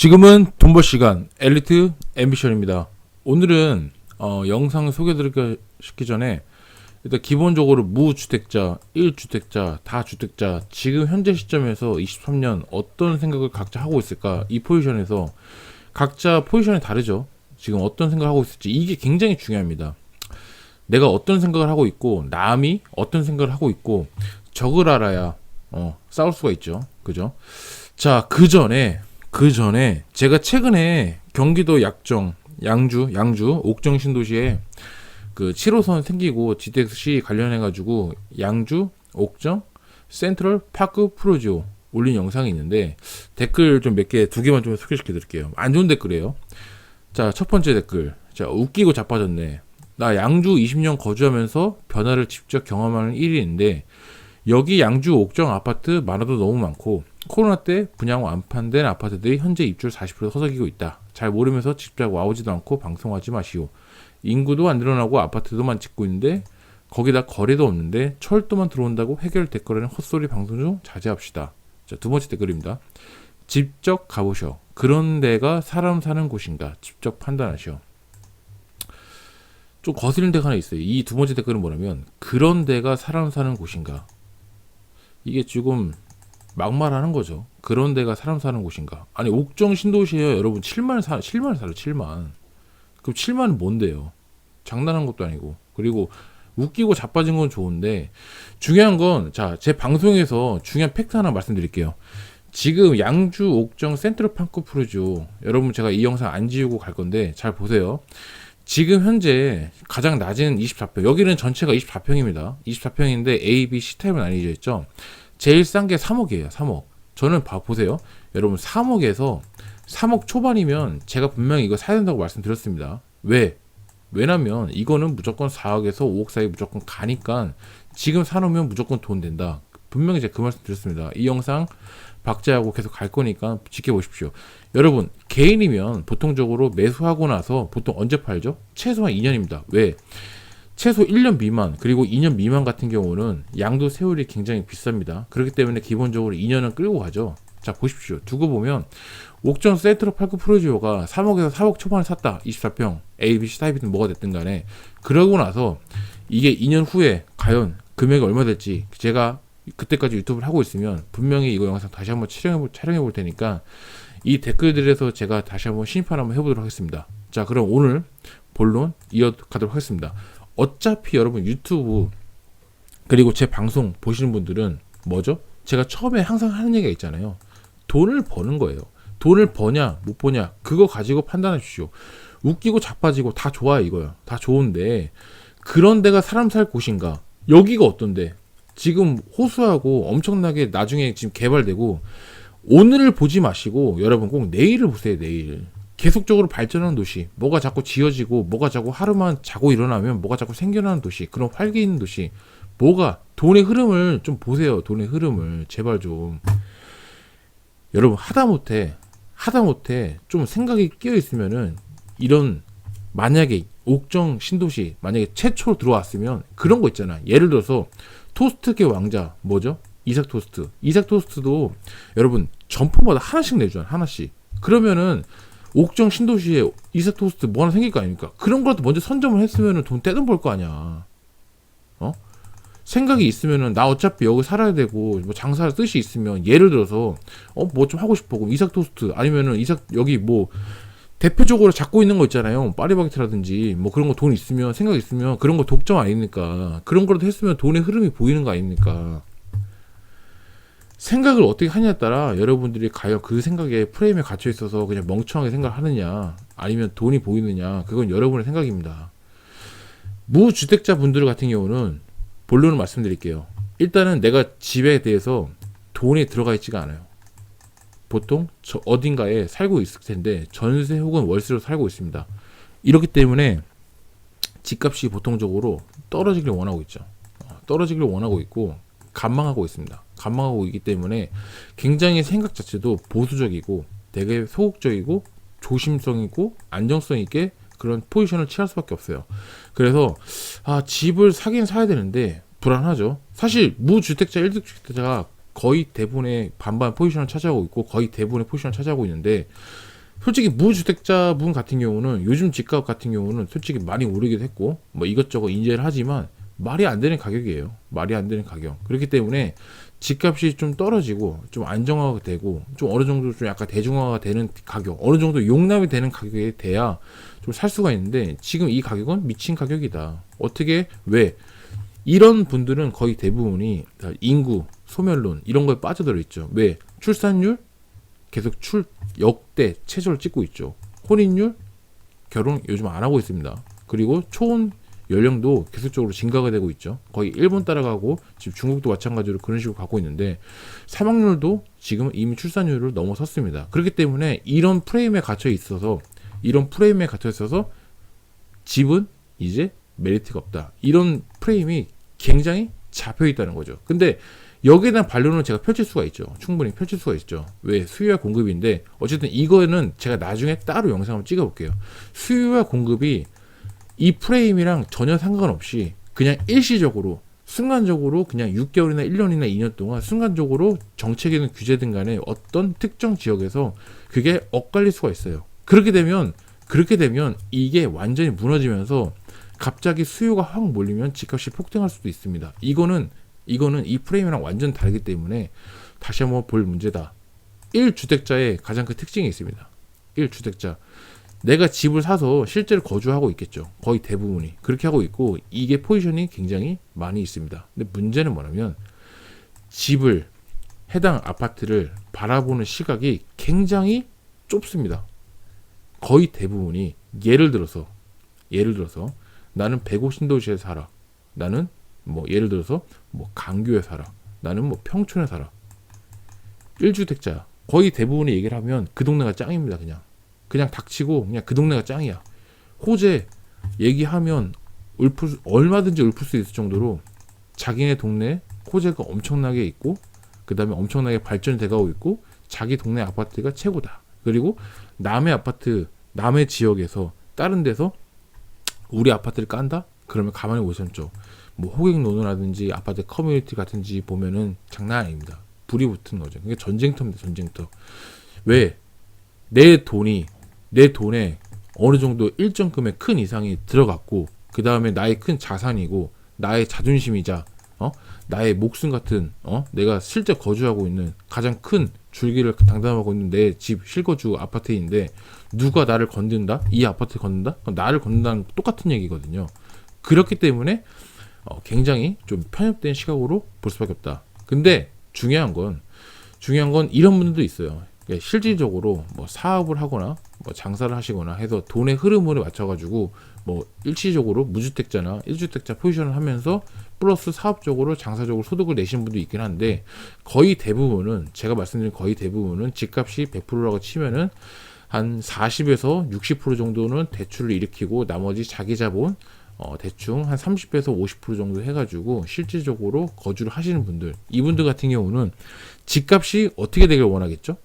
지금은 돈벌 시간 엘리트 앰비션입니다. 오늘은 영상 소개드리기 전에 일단 기본적으로 무주택자, 1주택자, 다주택자 지금 현재 시점에서 23년 어떤 생각을 각자 하고 있을까, 이 포지션에서 각자 포지션이 다르죠. 지금 어떤 생각을 하고 있을지 이게 굉장히 중요합니다. 내가 어떤 생각을 하고 있고 남이 어떤 생각을 하고 있고 적을 알아야 싸울 수가 있죠. 그죠? 자, 그 전에 제가 최근에 경기도 양주 옥정 신도시에 그 7호선 생기고 GTX 관련해가지고 양주 옥정 센트럴 파크 프로지오 올린 영상이 있는데 댓글 좀 두 개만 좀 소개시켜 드릴게요. 안 좋은 댓글이에요. 자, 첫 번째 댓글. 자, 웃기고 자빠졌네. 나 양주 20년 거주하면서 변화를 직접 경험하는 1인인데 여기 양주 옥정 아파트 많아도 너무 많고 코로나 때 분양 완판된 아파트들이 현재 입주율 40% 허덕이고 있다. 잘 모르면서 직접 와오지도 않고 방송하지 마시오. 인구도 안 늘어나고 아파트도만 짓고 있는데 거기다 거리도 없는데 철도만 들어온다고 해결 댓글에는 헛소리 방송 중 자제합시다. 자, 두 번째 댓글입니다. 직접 가보셔. 그런 데가 사람 사는 곳인가 직접 판단하시오. 좀 거슬리는 데가 하나 있어요. 이 두 번째 댓글은 뭐냐면 그런 데가 사람 사는 곳인가. 이게 지금 막말하는 거죠. 그런 데가 사람 사는 곳인가. 아니 옥정 신도시에요 여러분. 7만 살아 7만. 그럼 7만은 뭔데요? 장난한 것도 아니고. 그리고 웃기고 자빠진 건 좋은데 중요한 건, 자, 제 방송에서 중요한 팩트 하나 말씀드릴게요. 지금 양주 옥정 센트럴 파크 프로지오, 여러분 제가 이 영상 안 지우고 갈 건데 잘 보세요. 지금 현재 가장 낮은 24평, 여기는 전체가 24평입니다. 24평인데 A, B, C 타입은 나뉘어져 있죠. 제일 싼 게 3억이에요. 3억. 저는 보세요. 여러분 3억 초반이면 제가 분명히 이거 사야 된다고 말씀드렸습니다. 왜냐면 이거는 무조건 4억에서 5억 사이 무조건 가니까 지금 사놓으면 무조건 돈 된다. 분명히 제가 그 말씀 드렸습니다. 이 영상 박제하고 계속 갈 거니까 지켜보십시오. 여러분 개인이면 보통적으로 매수하고 나서 보통 언제 팔죠? 최소한 2년입니다. 왜? 최소 1년 미만 그리고 2년 미만 같은 경우는 양도 세율이 굉장히 비쌉니다. 그렇기 때문에 기본적으로 2년은 끌고 가죠. 자, 보십시오. 두고 보면 옥정 센트럴 파크 프로지오가 3억에서 4억 초반에 샀다. 24평 A, B, C 타입이든 뭐가 됐든 간에 그러고 나서 이게 2년 후에 과연 금액이 얼마 될지 제가 그때까지 유튜브를 하고 있으면 분명히 이거 영상 다시 한번 촬영해 볼 테니까 이 댓글들에서 제가 다시 한번 심판 한번 해보도록 하겠습니다. 자, 그럼 오늘 본론 이어가도록 하겠습니다. 어차피 여러분 유튜브 그리고 제 방송 보시는 분들은 뭐죠? 제가 처음에 항상 하는 얘기가 있잖아요. 돈을 버는 거예요. 돈을 버냐 못 버냐 그거 가지고 판단해 주시오. 웃기고 자빠지고 다 좋아요. 이거요. 다 좋은데 그런 데가 사람 살 곳인가? 여기가 어떤데? 지금 호수하고 엄청나게 나중에 지금 개발되고, 오늘을 보지 마시고 여러분 꼭 내일을 보세요. 내일. 계속적으로 발전하는 도시, 뭐가 자꾸 지어지고 뭐가 자꾸 하루만 자고 일어나면 뭐가 자꾸 생겨나는 도시, 그런 활기 있는 도시, 뭐가 돈의 흐름을 좀 보세요. 돈의 흐름을 제발 좀. 여러분 하다못해 좀 생각이 끼어 있으면은 이런, 만약에 옥정 신도시 만약에 최초로 들어왔으면 그런 거 있잖아. 예를 들어서 토스트계 왕자 뭐죠? 이삭 토스트도 여러분 점포마다 하나씩 내주잖아. 하나씩. 그러면은 옥정 신도시에 이삭 토스트 뭐 하나 생길 거 아닙니까? 그런 거라도 먼저 선점을 했으면은 돈 떼돈 벌 거 아니야. 생각이 있으면은 나 어차피 여기 살아야 되고 뭐 장사할 뜻이 있으면 예를 들어서 뭐 좀 하고 싶어. 그럼 이삭 토스트 아니면은 이삭 여기 뭐 대표적으로 잡고 있는 거 있잖아요. 파리바게트라든지 뭐 그런 거 돈 있으면, 생각 있으면 그런 거 독점 아닙니까? 그런 거라도 했으면 돈의 흐름이 보이는 거 아닙니까? 생각을 어떻게 하냐에 따라 여러분들이 과연 그 생각에 프레임에 갇혀 있어서 그냥 멍청하게 생각을 하느냐 아니면 돈이 보이느냐, 그건 여러분의 생각입니다. 무주택자 분들 같은 경우는 본론을 말씀드릴게요. 일단은 내가 집에 대해서 돈이 들어가 있지가 않아요. 보통 어딘가에 살고 있을 텐데 전세 혹은 월세로 살고 있습니다. 이렇기 때문에 집값이 보통적으로 떨어지길 원하고 있죠. 떨어지길 원하고 있고 간망하고 있습니다. 간망하고 있기 때문에 굉장히 생각 자체도 보수적이고 되게 소극적이고 조심성 있고 안정성 있게 그런 포지션을 취할 수밖에 없어요. 그래서 집을 사긴 사야 되는데 불안하죠. 사실 무주택자 1주택자가 거의 대부분의 반반 포지션을 차지하고 있고 거의 대부분의 포지션을 차지하고 있는데 솔직히 무주택자분 같은 경우는 요즘 집값 같은 경우는 솔직히 많이 오르기도 했고 뭐 이것저것 인제를 하지만 말이 안 되는 가격이에요. 말이 안 되는 가격. 그렇기 때문에 집값이 좀 떨어지고 좀 안정화가 되고 좀 어느 정도 좀 약간 대중화가 되는 가격, 어느 정도 용납이 되는 가격에 돼야 좀 살 수가 있는데 지금 이 가격은 미친 가격이다. 어떻게 왜 이런 분들은 거의 대부분이 인구 소멸론 이런 거에 빠져들어 있죠. 왜 출산율 계속 역대 최저를 찍고 있죠. 혼인율 결혼 요즘 안 하고 있습니다. 그리고 초혼 연령도 계속적으로 증가가 되고 있죠. 거의 일본 따라가고 지금 중국도 마찬가지로 그런 식으로 가고 있는데 사망률도 지금 이미 출산율을 넘어섰습니다. 그렇기 때문에 이런 프레임에 갇혀 있어서 집은 이제 메리트가 없다. 이런 프레임이 굉장히 잡혀 있다는 거죠. 근데 여기에 대한 반론은 제가 펼칠 수가 있죠. 충분히 펼칠 수가 있죠. 왜? 수요와 공급인데 어쨌든 이거는 제가 나중에 따로 영상을 찍어 볼게요. 수요와 공급이 이 프레임이랑 전혀 상관없이 그냥 일시적으로 순간적으로 그냥 6개월이나 1년이나 2년 동안 순간적으로 정책이든 규제든 간에 어떤 특정 지역에서 그게 엇갈릴 수가 있어요. 그렇게 되면 이게 완전히 무너지면서 갑자기 수요가 확 몰리면 집값이 폭등할 수도 있습니다. 이거는 이 프레임이랑 완전 다르기 때문에 다시 한번 볼 문제다. 1주택자의 가장 큰 특징이 있습니다. 1주택자. 내가 집을 사서 실제로 거주하고 있겠죠. 거의 대부분이. 그렇게 하고 있고 이게 포지션이 굉장히 많이 있습니다. 근데 문제는 뭐냐면 집을 해당 아파트를 바라보는 시각이 굉장히 좁습니다. 거의 대부분이 예를 들어서 나는 백오 신도시에 살아. 나는 뭐 예를 들어서 뭐 강규에 살아. 나는 뭐 평촌에 살아. 1주택자. 거의 대부분의 얘기를 하면 그 동네가 짱입니다. 그냥 닥치고 그냥 그 동네가 짱이야. 호재 얘기하면 얼마든지 읊을 수 있을 정도로 자기네 동네 호재가 엄청나게 있고 그 다음에 엄청나게 발전이 돼가고 있고 자기 동네 아파트가 최고다. 그리고 남의 아파트 남의 지역에서 다른 데서 우리 아파트를 깐다? 그러면 가만히 보셨죠. 뭐 호객노노라든지 아파트 커뮤니티 같은지 보면은 장난 아닙니다. 불이 붙은 거죠. 그게 전쟁터입니다. 전쟁터. 왜? 내 돈에 어느 정도 일정 금액 큰 이상이 들어갔고 그 다음에 나의 큰 자산이고 나의 자존심이자 나의 목숨 같은 내가 실제 거주하고 있는 가장 큰 줄기를 담당하고 있는 내 집 실거주 아파트인데 누가 나를 건든다? 이 아파트 건든다? 나를 건든다는 똑같은 얘기거든요. 그렇기 때문에 굉장히 좀 편협된 시각으로 볼 수밖에 없다. 근데 중요한 건 이런 분들도 있어요. 실질적으로 뭐 사업을 하거나 뭐 장사를 하시거나 해서 돈의 흐름을 맞춰가지고 뭐 일시적으로 무주택자나 1주택자 포지션을 하면서 플러스 사업적으로 장사적으로 소득을 내시는 분도 있긴 한데 거의 대부분은 제가 말씀드린 거의 대부분은 집값이 100%라고 치면은 한 40에서 60% 정도는 대출을 일으키고 나머지 자기 자본 대충 한 30에서 50% 정도 해가지고 실질적으로 거주를 하시는 분들 이분들 같은 경우는 집값이 어떻게 되길 원하겠죠?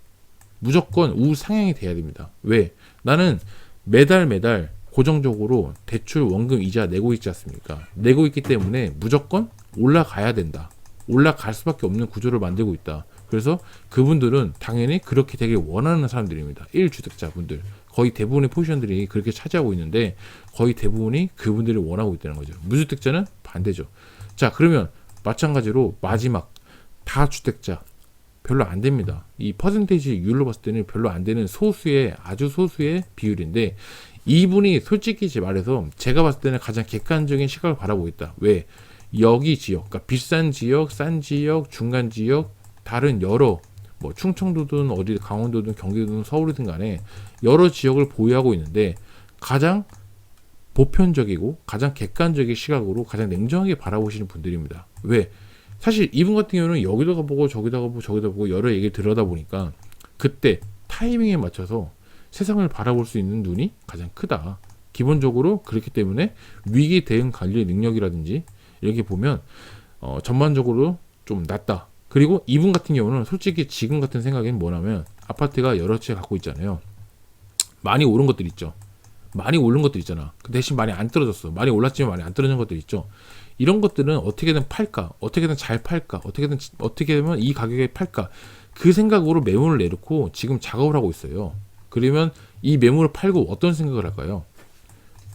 무조건 우상향이 돼야 됩니다. 왜? 나는 매달 고정적으로 대출 원금 이자 내고 있지 않습니까? 내고 있기 때문에 무조건 올라가야 된다. 올라갈 수밖에 없는 구조를 만들고 있다. 그래서 그분들은 당연히 그렇게 되길 원하는 사람들입니다. 1주택자 분들. 거의 대부분의 포지션들이 그렇게 차지하고 있는데 거의 대부분이 그분들이 원하고 있다는 거죠. 무주택자는 반대죠. 자, 그러면 마찬가지로 마지막 다주택자 별로 안 됩니다. 이 퍼센테이지 율로 봤을 때는 별로 안 되는 아주 소수의 비율인데 이분이 솔직히 말해서 제가 봤을 때는 가장 객관적인 시각을 바라보고 있다. 왜? 여기 지역, 그러니까 비싼 지역, 싼 지역, 중간 지역, 다른 여러 뭐 충청도든 어디 강원도든 경기도든 서울이든 간에 여러 지역을 보유하고 있는데 가장 보편적이고 가장 객관적인 시각으로 가장 냉정하게 바라보시는 분들입니다. 왜? 사실 이분 같은 경우는 여기도 가보고 저기도 가보고 저기도 보고 여러 얘기를 들여다 보니까 그때 타이밍에 맞춰서 세상을 바라볼 수 있는 눈이 가장 크다. 기본적으로 그렇기 때문에 위기 대응 관리 능력이라든지 이렇게 보면 전반적으로 좀 낮다. 그리고 이분 같은 경우는 솔직히 지금 같은 생각에는 뭐냐면 아파트가 여러 채 갖고 있잖아요. 많이 오른 것들 있죠. 많이 오른 것들 있잖아. 그 대신 많이 안 떨어졌어. 많이 올랐지만 많이 안 떨어진 것들 있죠. 이런 것들은 어떻게든 팔까, 어떻게든 잘 팔까, 어떻게 되면 이 가격에 팔까 그 생각으로 매물을 내놓고 지금 작업을 하고 있어요. 그러면 이 매물을 팔고 어떤 생각을 할까요?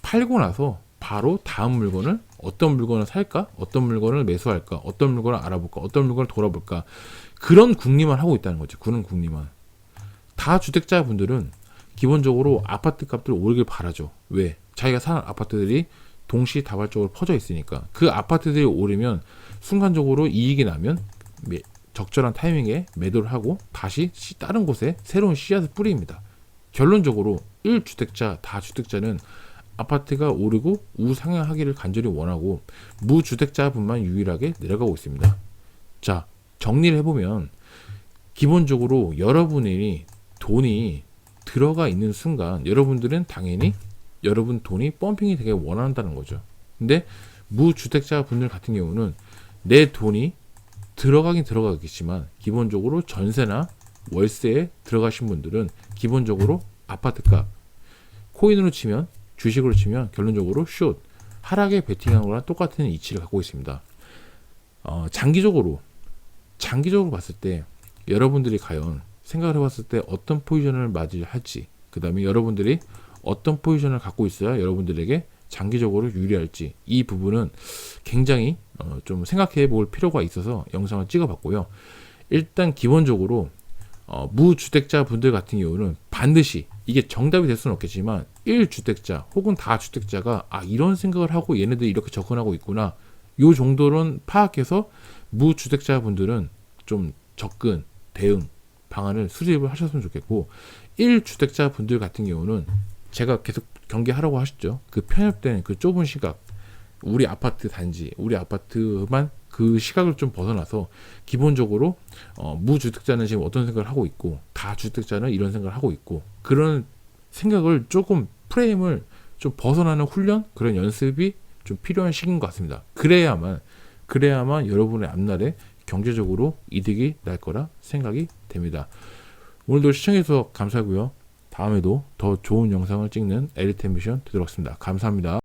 팔고 나서 바로 다음 물건을 어떤 물건을 살까? 어떤 물건을 매수할까? 어떤 물건을 알아볼까? 어떤 물건을 돌아볼까? 그런 궁리만 하고 있다는 거죠. 그런 궁리만. 다주택자분들은 기본적으로 아파트 값들 오르길 바라죠. 왜? 자기가 사는 아파트들이 동시다발적으로 퍼져 있으니까. 그 아파트들이 오르면 순간적으로 이익이 나면 적절한 타이밍에 매도를 하고 다시 다른 곳에 새로운 씨앗을 뿌립니다. 결론적으로 1주택자, 다주택자는 아파트가 오르고 우상향하기를 간절히 원하고 무주택자분만 유일하게 내려가고 있습니다. 자, 정리를 해보면 기본적으로 여러분이 돈이 들어가 있는 순간 여러분들은 당연히 여러분 돈이 펌핑이 되게 원한다는 거죠. 근데 무주택자 분들 같은 경우는 내 돈이 들어가긴 들어가겠지만 기본적으로 전세나 월세에 들어가신 분들은 기본적으로 아파트값, 코인으로 치면 주식으로 치면 결론적으로 숏, 하락에 베팅한 거랑 똑같은 이치를 갖고 있습니다. 장기적으로 봤을 때 여러분들이 과연 생각을 해봤을 때 어떤 포지션을 맞이할지, 그 다음에 여러분들이 어떤 포지션을 갖고 있어야 여러분들에게 장기적으로 유리할지, 이 부분은 굉장히 좀 생각해 볼 필요가 있어서 영상을 찍어봤고요. 일단 기본적으로 무주택자 분들 같은 경우는 반드시 이게 정답이 될 수는 없겠지만 1주택자 혹은 다주택자가 이런 생각을 하고 얘네들이 이렇게 접근하고 있구나, 요 정도는 파악해서 무주택자 분들은 좀 접근, 대응 방안을 수립을 하셨으면 좋겠고, 1주택자 분들 같은 경우는 제가 계속 경계하라고 하셨죠. 그 편협된 그 좁은 시각, 우리 아파트 단지, 우리 아파트만 그 시각을 좀 벗어나서 기본적으로 무주택자는 지금 어떤 생각을 하고 있고 다주택자는 이런 생각을 하고 있고, 그런 생각을 조금 프레임을 좀 벗어나는 훈련, 그런 연습이 좀 필요한 시기인 것 같습니다. 그래야만 여러분의 앞날에 경제적으로 이득이 날 거라 생각이 됩니다. 오늘도 시청해주셔서 감사하고요. 다음에도 더 좋은 영상을 찍는 에리트 미션 되도록 하겠습니다. 감사합니다.